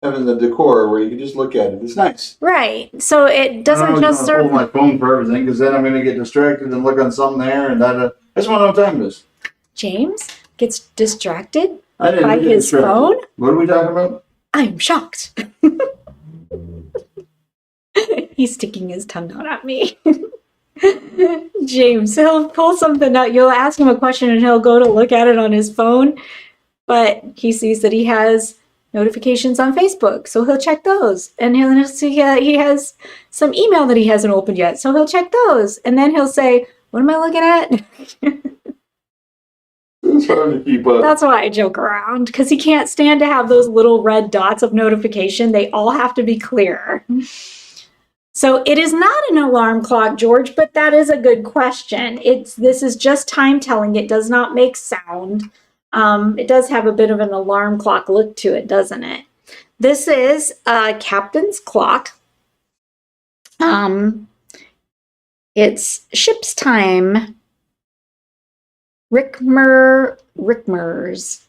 having the decor where you can just look at it. It's nice. Right. So it doesn't just serve. Hold my phone for everything because then I'm going to get distracted and look on something there and that. I just want to know what time it is. James gets distracted I didn't by get his distracted. phone. What are we talking about? I'm shocked. He's sticking his tongue out at me. James, he'll pull something out. You'll ask him a question and he'll go to look at it on his phone, but he sees that he has notifications on Facebook, so he'll check those. And he'll see he has some email that he hasn't opened yet, so he'll check those. And then he'll say, "What am I looking at?" It's hard to keep up. That's why I joke around, because he can't stand to have those little red dots of notification. They all have to be clear. So it is not an alarm clock, George, but that is a good question. This is just time telling. It does not make sound. It does have a bit of an alarm clock look to it, doesn't it? This is a captain's clock. It's ship's time. Rickmer's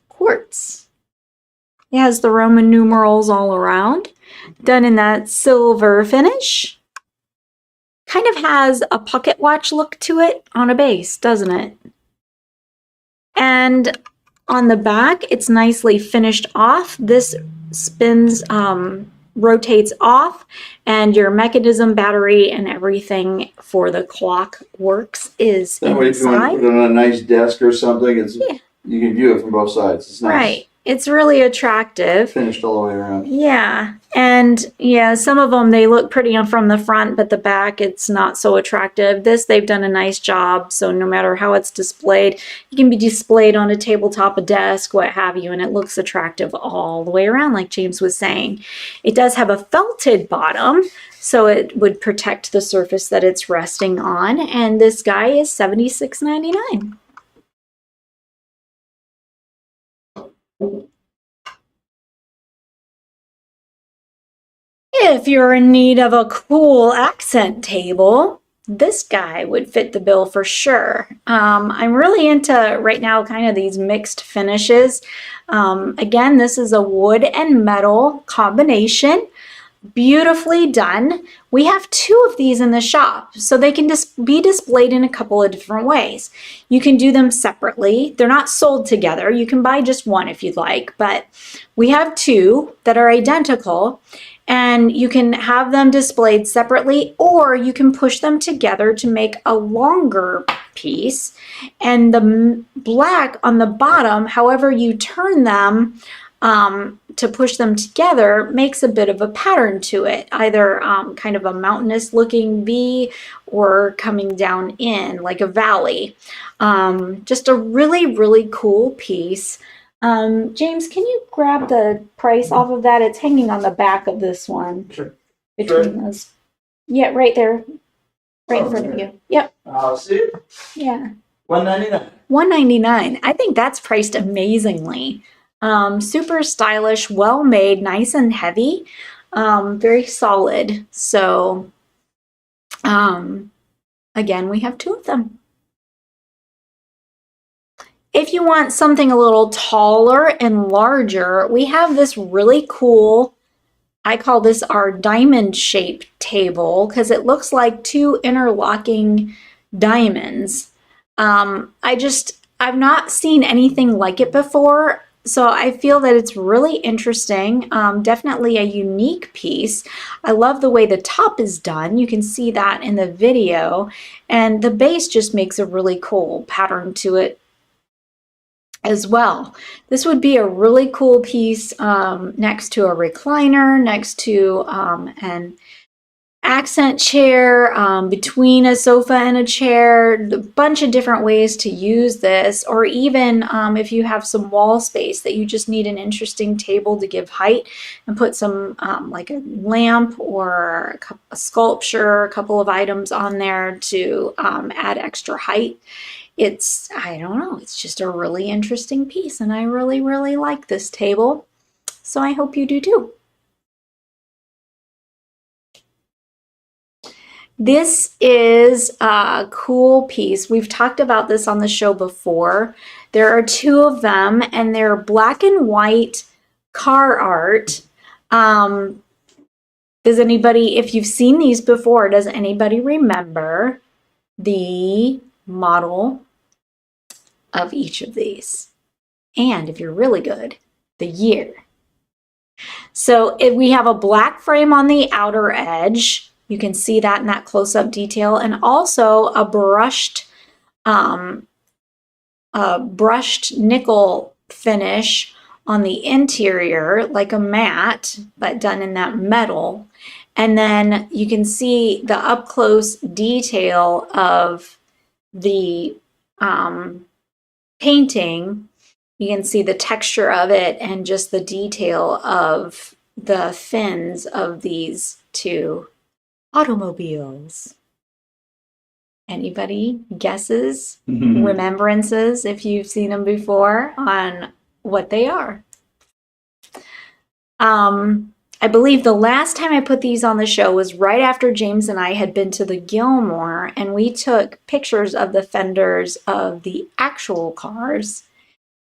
quartz. It has the Roman numerals all around, done in that silver finish. Kind of has a pocket watch look to it on a base, doesn't it? And on the back, it's nicely finished off. This spins, rotates off, and your mechanism, battery, and everything for the clock works is That way, if you want to inside. put it on a nice desk or something, Yeah. you can view it from both sides. It's nice. Right. It's really attractive. Finished all the way around. Yeah. And yeah, some of them, they look pretty from the front, but the back, it's not so attractive. This, they've done a nice job. So no matter how it's displayed, it can be displayed on a tabletop, a desk, what have you, and it looks attractive all the way around, like James was saying. It does have a felted bottom, so it would protect the surface that it's resting on. And this guy is $76.99. If you're in need of a cool accent table, this guy would fit the bill for sure. I'm really into right now kind of these mixed finishes. Again, this is a wood and metal combination. Beautifully done. We have 2 of these in the shop, so they can be displayed in a couple of different ways. You can do them separately. They're not sold together. You can buy just one if you'd like, but we have 2 that are identical, and you can have them displayed separately, or you can push them together to make a longer piece. And the black on the bottom, however you turn them, to push them together, makes a bit of a pattern to it, either kind of a mountainous looking V or coming down in like a valley. Just a really, really cool piece. James, can you grab the price off of that? It's hanging on the back of this one. Sure. Between those. Yeah, right there. Right in front of you. Yep. I'll see. Yeah. $199. $199. I think that's priced amazingly. Super stylish, well made, nice and heavy, very solid. So, again, we have 2 of them. If you want something a little taller and larger, we have this really cool, I call this our diamond shaped table because it looks like 2 interlocking diamonds. I've not seen anything like it before. So I feel that it's really interesting, definitely a unique piece. I love the way the top is done. You can see that in the video. And the base just makes a really cool pattern to it as well. This would be a really cool piece next to a recliner, next to an accent chair, between a sofa and a chair, a bunch of different ways to use this, or even if you have some wall space that you just need an interesting table to give height and put some like a lamp or a sculpture, a couple of items on there to add extra height. I don't know, it's just a really interesting piece, and I really, really like this table. So I hope you do too. This is a cool piece. We've talked about this on the show before. There are two of them, and they're black and white car art. Does anybody, if you've seen these before, does anybody remember the model of each of these? And if you're really good, the year. So if we have a black frame on the outer edge, you can see that in that close-up detail, and also a brushed nickel finish on the interior, like a matte, but done in that metal. And then you can see the up-close detail of the painting. You can see the texture of it and just the detail of the fins of these two automobiles. Anybody guesses, remembrances, if you've seen them before, on what they are? I believe the last time I put these on the show was right after James and I had been to the Gilmore, and we took pictures of the fenders of the actual cars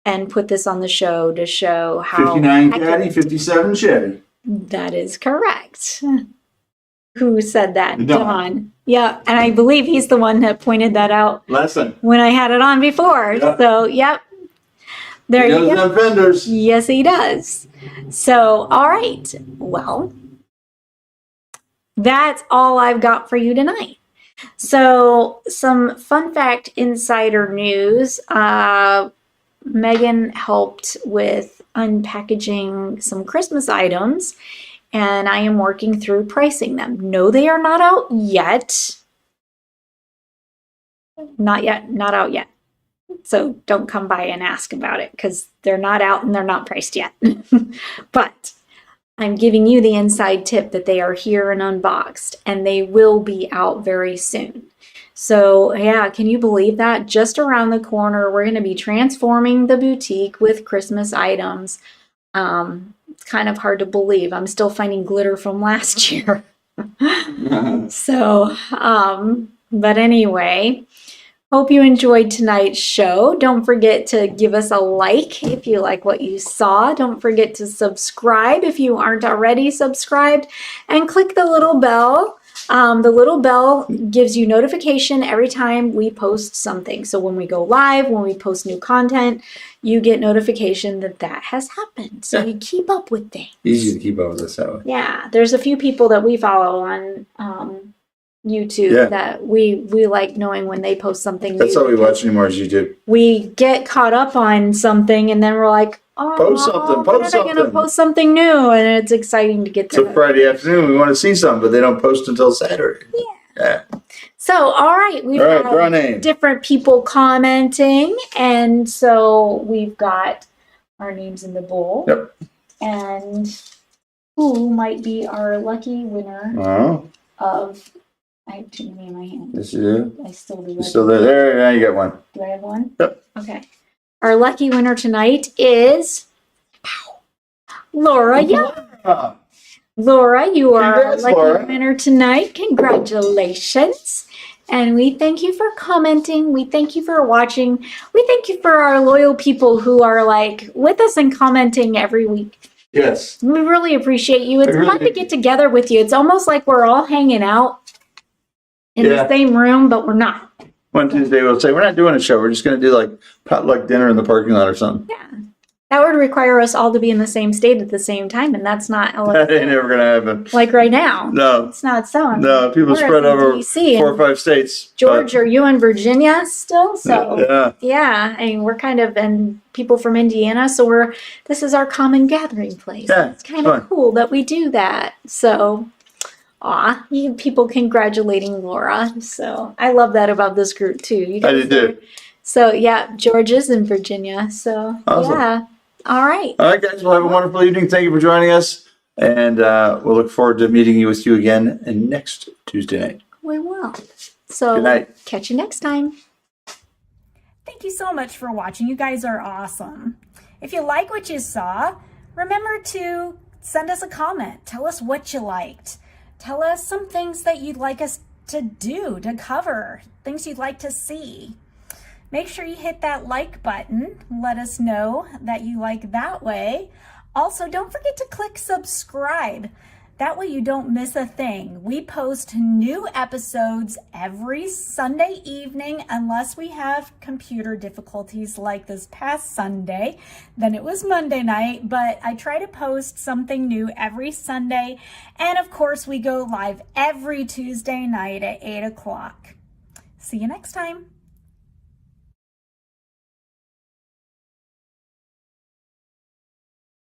and put this on the show to show how 59 Caddy, accurate. 57 Chevy. That is correct. Who said that? Don. Don. Yeah, and I believe he's the one that pointed that out Lesson. when I had it on before. Yep. So, yep. There He you knows go. them vendors. Yes, he does. So, all right. Well, that's all I've got for you tonight. So, some fun fact insider news. Megan helped with unpackaging some Christmas items, and I am working through pricing them. No, they are not out yet. Not yet, not out yet. So don't come by and ask about it because they're not out and they're not priced yet. But I'm giving you the inside tip that they are here and unboxed, and they will be out very soon. So yeah, can you believe that? Just around the corner, we're going to be transforming the boutique with Christmas items. It's kind of hard to believe. I'm still finding glitter from last year. So, but anyway, hope you enjoyed tonight's show. Don't forget to give us a like if you like what you saw. Don't forget to subscribe if you aren't already subscribed, and click the little bell. The little bell gives you notification every time we post something. So when we go live, when we post new content, you get notification that that has happened. So you keep up with things. Easy to keep up with this that way. Yeah, there's a few people that we follow on YouTube that we like knowing when they post something That's new. all we watch anymore is YouTube. We get caught up on something and then we're like, oh, Post something, when post are they gonna something. post something new? And it's exciting to get So to. Friday afternoon, we want to see something, but they don't post until Saturday. Yeah. So, all right, we've All right, draw a had name. different people commenting, and so we've got our names in the bowl. Yep. And who might be our lucky winner Oh, of? I have too many in my hand. yes, you do. I still do. You're still there. There, now you got one. Do I have one? Yep. Okay. Our lucky winner tonight is Laura Young. Ah, Laura, you are our Congrats, lucky Laura. winner tonight. Congratulations. And we thank you for commenting. We thank you for watching. We thank you for our loyal people who are like with us and commenting every week. yes. We really appreciate you. It's really fun to do. get together with you. It's almost like we're all hanging out in Yeah. the same room, but we're not. One Tuesday we'll say, we're not doing a show. We're just going to do like potluck dinner in the parking lot or something. Yeah. That would require us all to be in the same state at the same time, and that's not That ain't never going to happen. like right now. No. It's not so. No, people We're spread in over DC 4 or and 5 states. George, are you in Virginia still? So Yeah. I mean, we're kind of and people from Indiana, so this is our common gathering place. Yeah, It's kind of fun. cool that we do that. So, you people congratulating Laura. So I love that about this group too. You I did too. So yeah, George is in Virginia. So Awesome. yeah. All right. All right, guys. Well, have a wonderful evening. Thank you for joining us. And we'll look forward to meeting you with you again next Tuesday night. We will. So Good night. catch you next time. Thank you so much for watching. You guys are awesome. If you like what you saw, remember to send us a comment. Tell us what you liked. Tell us some things that you'd like us to do, to cover, things you'd like to see. Make sure you hit that like button. Let us know that you like that way. Also, don't forget to click subscribe. That way you don't miss a thing. We post new episodes every Sunday evening unless we have computer difficulties like this past Sunday. Then it was Monday night, but I try to post something new every Sunday. And of course, we go live every Tuesday night at 8 o'clock. See you next time.